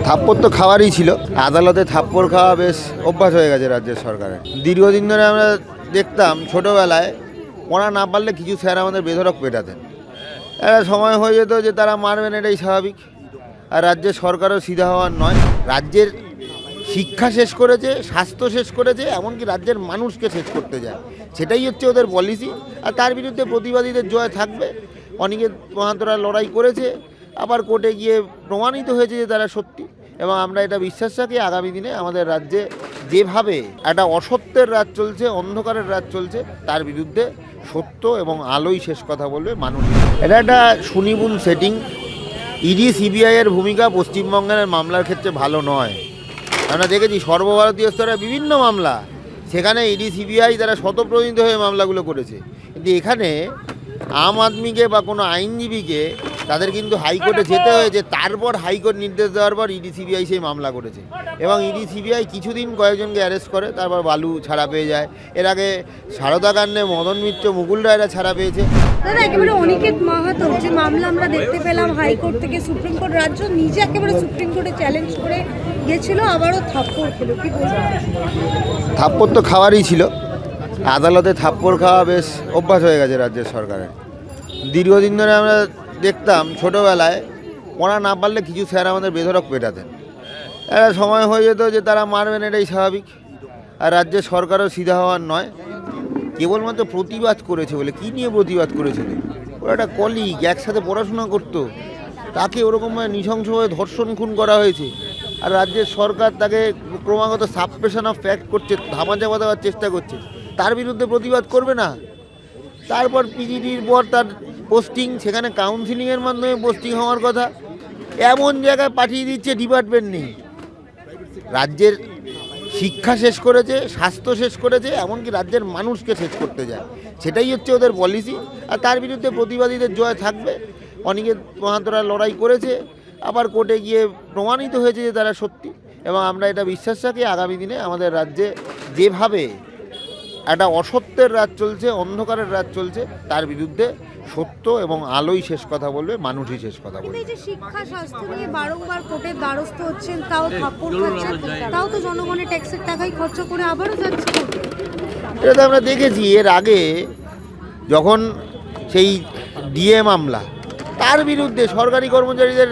থাপ্পড় তো খাওয়ারই ছিল। আদালতে থাপ্পড় খাওয়া বেশ অভ্যাস হয়ে গেছে রাজ্যের সরকারের। দীর্ঘদিন ধরে আমরা দেখতাম ছোটোবেলায় ওরা না পারলে কিছু স্যার আমাদের বেধড়ক পেটাতেন। একটা সময় হয়ে যেত যে তারা মারবেন, এটাই স্বাভাবিক। আর রাজ্যের সরকারও সিধা হওয়ার নয়, রাজ্যের শিক্ষা শেষ করেছে, স্বাস্থ্য শেষ করেছে, এমনকি রাজ্যের মানুষকে শেষ করতে যায়, সেটাই হচ্ছে ওদের পলিসি। আর তার বিরুদ্ধে প্রতিবাদীদের জয় থাকবে। অনেকে মহান্তরা লড়াই করেছে, আবার কোর্টে গিয়ে প্রমাণিত হয়েছে যে তারা সত্যি। এবং আমরা এটা বিশ্বাস রাখি আগামী দিনে আমাদের রাজ্যে যেভাবে একটা অসত্যের রাজ চলছে, অন্ধকারের রাজ চলছে, তার বিরুদ্ধে সত্য এবং আলোই শেষ কথা বলবে মানুষ। এটা একটা সুনিপুণ সেটিং। ইডি সিবিআইয়ের ভূমিকা পশ্চিমবঙ্গের মামলার ক্ষেত্রে ভালো নয়। আমরা দেখেছি সর্বভারতীয় স্তরে বিভিন্ন মামলা, সেখানে ইডি সিবিআই তারা স্বতঃপ্রণীত হয়ে মামলাগুলো করেছে। কিন্তু এখানে আম আদমিকে বা কোনো আইনজীবীকে তাদের কিন্তু হাইকোর্টে যেতে হয়েছে, তারপর হাইকোর্ট নির্দেশ দেওয়ার পর ইডি সিবিআই সেই মামলা করেছে। এবং ইডি সিবিআই কিছুদিন কয়েকজনকে অ্যারেস্ট করে, তারপর বালু ছাড়া পেয়ে যায়। এর আগে সারদা কাণ্ডে মদন মিত্র, মুকুল রায়রা ছাড়া পেয়েছে। দাদা, একেবারে অনিকেত মাহাতো যে মামলা আমরা দেখতে পেলাম হাইকোর্ট থেকে সুপ্রিম কোর্ট, রাজ্য নিজে একেবারে সুপ্রিম কোর্টে চ্যালেঞ্জ করে গিয়েছিল, আবারও থাপ্পড় খেলো, কি বলবো? থাপ্পড় তো খাওয়ারই ছিল। আদালতে থাপ্পড় খাওয়া বেশ অভ্যাস হয়ে গেছে রাজ্যের সরকারের। দীর্ঘদিন ধরে আমরা দেখতাম ছোটোবেলায় ওরা না পারলে কিছু স্যার আমাদের বেধড়ক পেটাতেন। একটা সময় হয়ে যেত যে তারা মারবেন, এটাই স্বাভাবিক। আর রাজ্যের সরকারও সিধা হওয়ার নয়, কেবলমাত্র প্রতিবাদ করেছে বলে। কী নিয়ে প্রতিবাদ করেছিল? ওরা একটা কলিগ, একসাথে পড়াশোনা করতো, তাকে ওরকমভাবে নৃশংসভাবে ধর্ষণ খুন করা হয়েছে। আর রাজ্যের সরকার তাকে ক্রমাগত সাবপ্রেশন অফ ফ্যাক্ট করছে, ধামাচাপা দেওয়ার চেষ্টা করছে। তার বিরুদ্ধে প্রতিবাদ করবে না? তারপর পিজিডির পর তার পোস্টিং, সেখানে কাউন্সিলিংয়ের মাধ্যমে পোস্টিং হওয়ার কথা, এমন জায়গায় পাঠিয়ে দিচ্ছে ডিপার্টমেন্ট নেই। রাজ্যের শিক্ষা শেষ করেছে, স্বাস্থ্য শেষ করেছে, এমনকি রাজ্যের মানুষকে শেষ করতে যায়, সেটাই হচ্ছে ওদের পলিসি। আর তার বিরুদ্ধে প্রতিবাদীদের জয় থাকবে। অনেকে মহান্তরা লড়াই করেছে, আবার কোর্টে গিয়ে প্রমাণিত হয়েছে যে তারা সত্যি। এবং আমরা এটা বিশ্বাস রাখি আগামী দিনে আমাদের রাজ্যে যেভাবে একটা অসত্যের রাজ চলছে, অন্ধকারের রাজ চলছে, তার বিরুদ্ধে সত্য এবং আলোই শেষ কথা বলবে, মানুষই শেষ কথা বলবে। এই যে শিক্ষা স্বাস্থ্য নিয়ে বারংবার কোর্টের দ্বারস্থ হচ্ছেন, তাও থাপ্পড় খাচ্ছেন, তাও তো জনগণের ট্যাক্সের টাকাই খরচা করে আবারও যাচ্ছে কোর্টে। এটা তো আমরা দেখেছি এর আগে, যখন সেই ডিএ মামলা, তার বিরুদ্ধে সরকারি কর্মচারীদের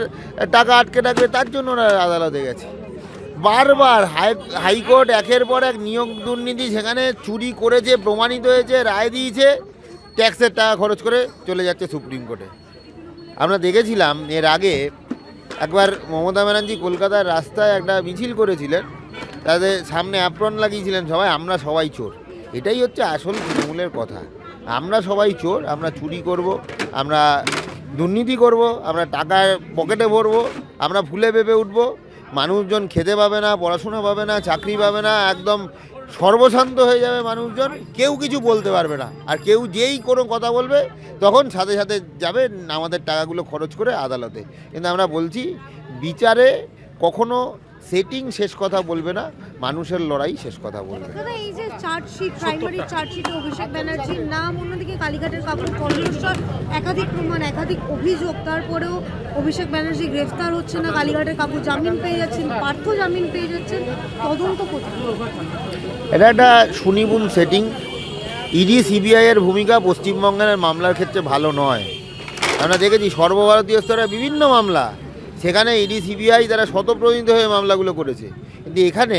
টাকা আটকে রাখবে, তার জন্য ওরা আদালতে গেছে। বারবার হাইকোর্ট একের পর এক নিয়োগ দুর্নীতি, সেখানে চুরি করেছে প্রমাণিত হয়েছে, রায় দিয়েছে, ট্যাক্সের টাকা খরচ করে চলে যাচ্ছে সুপ্রিম কোর্টে। আমরা দেখেছিলাম এর আগে একবার মমতা ব্যানার্জি কলকাতার রাস্তায় একটা মিছিল করেছিলেন, তাদের সামনে অ্যাপ্রন লাগিয়েছিলেন সবাই, আমরা সবাই চোর। এটাই হচ্ছে আসল তৃণমূলের কথা। আমরা সবাই চোর, আমরা চুরি করব, আমরা দুর্নীতি করব, আমরা টাকার পকেটে ভরবো, আমরা ফুলে পেঁপে উঠবো, মানুষজন খেতে পাবে না, পড়াশোনা পাবে না, চাকরি পাবে না, একদম সর্বশান্ত হয়ে যাবে মানুষজন, কেউ কিছু বলতে পারবে না। আর কেউ যেই কোনো কথা বলবে তখন সাথে সাথে যাবে আমাদের টাকাগুলো খরচ করে আদালতে। কিন্তু আমরা বলছি, বিচারে কখনো সেটিং শেষ কথা বলবে না, মানুষের লড়াই শেষ কথা বলবে। দাদা, এই যে চার্জশিট, প্রাইমারি চার্জশিটে অভিষেক ব্যানার্জির নাম, অন্যদিকে কালীঘাটের কাপড় কণ্ঠস্বর, একাধিক প্রমাণ, একাধিক অভিযোগ, তারপরেও অভিষেক ব্যানার্জি গ্রেফতার হচ্ছে না, কালীঘাটের কাপড় জামিন পেয়ে যাচ্ছেন, পার্থ জামিন পেয়ে যাচ্ছেন, তদন্ত কোথায়? এটা একটা সুনিপুণ সেটিং। ইডি সিবিআইয়ের ভূমিকা পশ্চিমবঙ্গের মামলার ক্ষেত্রে ভালো নয়। আমরা দেখেছি সর্বভারতীয় স্তরে বিভিন্ন মামলা, সেখানে ইডি সিবিআই তারা স্বতঃপ্রণীত হয়ে মামলাগুলো করেছে। কিন্তু এখানে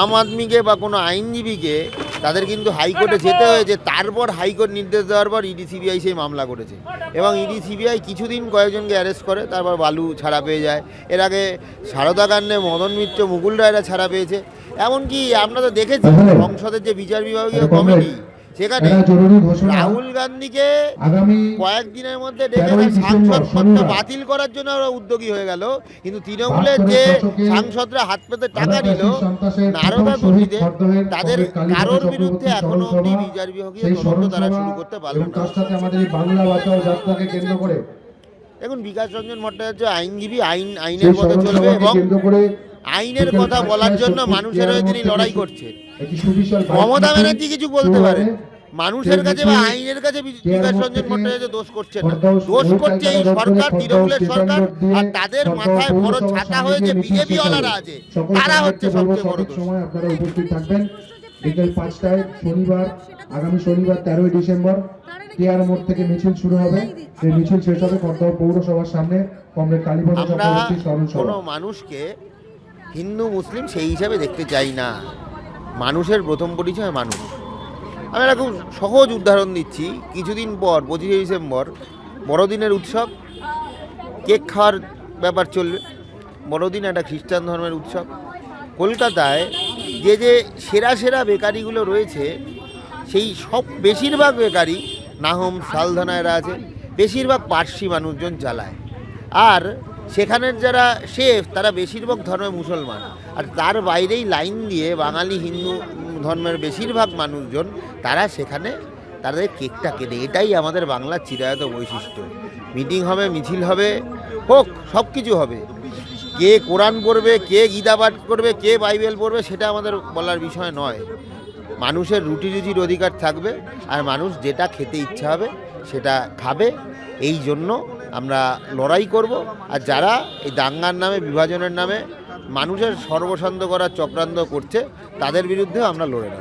আম আদমিকে বা কোনো আইনজীবীকে তাদের কিন্তু হাইকোর্টে যেতে হয়েছে, তারপর হাইকোর্ট নির্দেশ দেওয়ার পর ইডি সিবিআই সেই মামলা করেছে। এবং ইডি সিবিআই কিছুদিন কয়েকজনকে অ্যারেস্ট করে, তারপর বালু ছাড়া পেয়ে যায়। এর আগে সারদা কাণ্ডে মদন মিত্র, মুকুল রায়রা ছাড়া পেয়েছে। এমনকি আমরা তো দেখেছি সংসদের যে বিচার বিভাগীয় কমিটি, সেখানে রাহুল গান্ধীকে কয়েকদিনের মধ্যে ডেকে সাংসদ পদ বাতিল করার জন্য ওরা উদ্যোগী হয়ে গেল। কিন্তু তৃণমূলের যে সাংসদরা হাত পেতে টাকা নিল নারদা দুর্নীতিতে, তাদের কারোর বিরুদ্ধে এখনো অব্দি বিচার বিভাগীয় তদন্ত তারা শুরু করতে পারল না। দেখুন, বিকাশ রঞ্জন ভট্টাচার্য আইনজীবী, আইনের পথে চলবে এবং আইনের কথা বলার জন্য মানুষের হয়ে তিনি লড়াই করছেন। মমতা ব্যানার্জি কিছু বলতে পারে, মানুষের কাছে বা আইনের কাছে বিকাশ রঞ্জন ভট্টাচার্য দোষ করছে না, দোষ করছে এই সরকার, তৃণমূলের সরকার, আর তাদের মাথায় বড় ছাতা হয়েছে বিজেপি ওয়ালারা আছে, তারা হচ্ছে সবচেয়ে বড় দোষ। সময় আপনারা উপস্থিত থাকবেন বিকেল 5টায় শনিবার, আগামী শনিবার 13ই ডিসেম্বর কেআর মোড় থেকে মিছিল শুরু হবে। সেই মিছিল শেষ হবে খড়দহ পৌরসভার সামনে কমরেড কালীপদ আমরা চক্রবর্তীর স্মরণ কোনো সভা। মানুষকে হিন্দু মুসলিম সেই হিসাবে দেখতে চাই না, মানুষের প্রথম পরিচয় মানুষ। আমি একটা খুব সহজ উদাহরণ দিচ্ছি, কিছুদিন পর 25শে ডিসেম্বর বড়দিনের উৎসব, কেক খাওয়ার ব্যাপার চলবে। বড়দিন একটা খ্রিস্টান ধর্মের উৎসব। কলকাতায় যে যে সেরা সেরা বেকারিগুলো রয়েছে, সেই সব বেশিরভাগ বেকারি নাহম সালধানায়রা আছে, বেশিরভাগ পার্সি মানুষজন চালায়। আর সেখানের যারা শেফ তারা বেশিরভাগ ধর্মে মুসলমান, আর তার বাইরেই লাইন দিয়ে বাঙালি হিন্দু ধর্মের বেশিরভাগ মানুষজন তারা সেখানে তাদের কেকটা কেনে। এটাই আমাদের বাংলার চিরায়ত বৈশিষ্ট্য। মিটিং হবে, মিছিল হবে, হোক, সব কিছু হবে। কে কোরআন পড়বে, কে গীতা পাঠ করবে, কে বাইবেল পড়বে, সেটা আমাদের বলার বিষয় নয়। মানুষের রুটি রুজির অধিকার থাকবে, আর মানুষ যেটা খেতে ইচ্ছা হবে সেটা খাবে। এই জন্য আমরা লড়াই করব। আর যারা এই দাঙ্গার নামে, বিভাজনের নামে মানুষের সর্বশান্ত করার চক্রান্ত করছে, তাদের বিরুদ্ধেও আমরা লড়ে নেব।